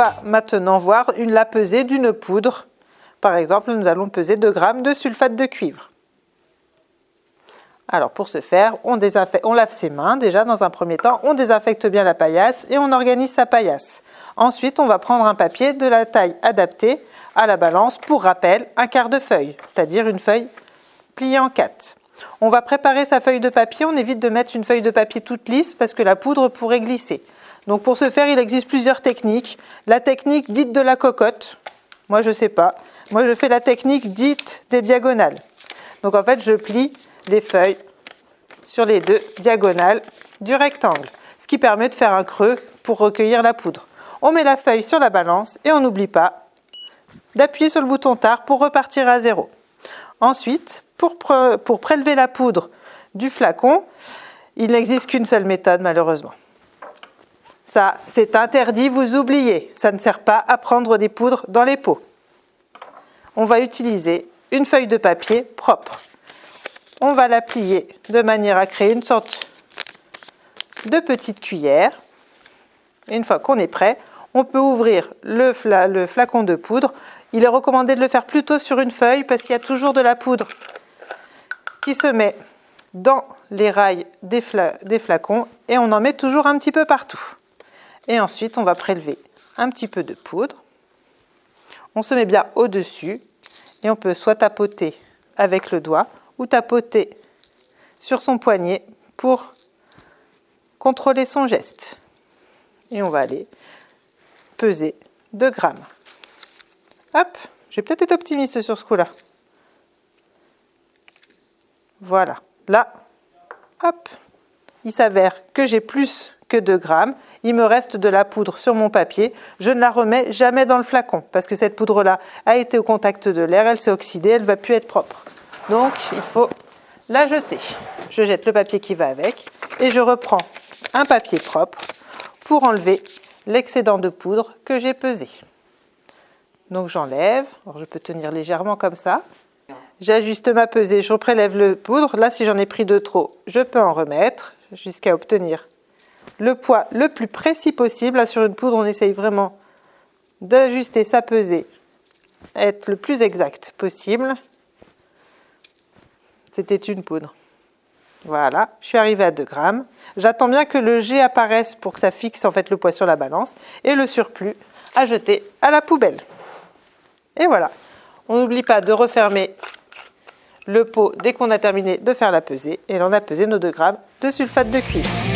va maintenant voir la pesée d'une poudre. Par exemple, nous allons peser 2 g de sulfate de cuivre. Alors pour ce faire, on lave ses mains déjà dans un premier temps, on désinfecte bien la paillasse et on organise sa paillasse. Ensuite, on va prendre un papier de la taille adaptée à la balance, pour rappel, un quart de feuille, c'est-à-dire une feuille pliée en 4. On va préparer sa feuille de papier, on évite de mettre une feuille de papier toute lisse parce que la poudre pourrait glisser. Donc pour ce faire, il existe plusieurs techniques. La technique dite de la cocotte, moi je ne sais pas, moi je fais la technique dite des diagonales. Donc en fait, je plie les feuilles sur les 2 diagonales du rectangle, ce qui permet de faire un creux pour recueillir la poudre. On met la feuille sur la balance et on n'oublie pas d'appuyer sur le bouton tard pour repartir à 0. Ensuite, pour prélever la poudre du flacon, il n'existe qu'une seule méthode malheureusement. Ça, c'est interdit, vous oubliez, ça ne sert pas à prendre des poudres dans les pots. On va utiliser une feuille de papier propre. On va la plier de manière à créer une sorte de petite cuillère. Et une fois qu'on est prêt, on peut ouvrir le flacon de poudre. Il est recommandé de le faire plutôt sur une feuille parce qu'il y a toujours de la poudre qui se met dans les rails des flacons et on en met toujours un petit peu partout. Et ensuite, on va prélever un petit peu de poudre. On se met bien au-dessus et on peut soit tapoter avec le doigt ou tapoter sur son poignet pour contrôler son geste. Et on va aller peser 2 g. Hop, je vais peut-être être optimiste sur ce coup-là. Voilà, là, hop, il s'avère que j'ai plus que 2 g. Il me reste de la poudre sur mon papier. Je ne la remets jamais dans le flacon parce que cette poudre-là a été au contact de l'air, elle s'est oxydée, elle ne va plus être propre. Donc, il faut la jeter. Je jette le papier qui va avec et je reprends un papier propre pour enlever l'excédent de poudre que j'ai pesé. Donc, j'enlève. Alors, je peux tenir légèrement comme ça. J'ajuste ma pesée, je prélève le poudre. Là, si j'en ai pris de trop, je peux en remettre jusqu'à obtenir le poids le plus précis possible. Là, sur une poudre, on essaye vraiment d'ajuster sa pesée, être le plus exact possible. C'était une poudre. Voilà, je suis arrivée à 2 g. J'attends bien que le jet apparaisse pour que ça fixe en fait le poids sur la balance et le surplus à jeter à la poubelle. Et voilà, on n'oublie pas de refermer le pot dès qu'on a terminé de faire la pesée et là on a pesé nos 2 g de sulfate de cuivre.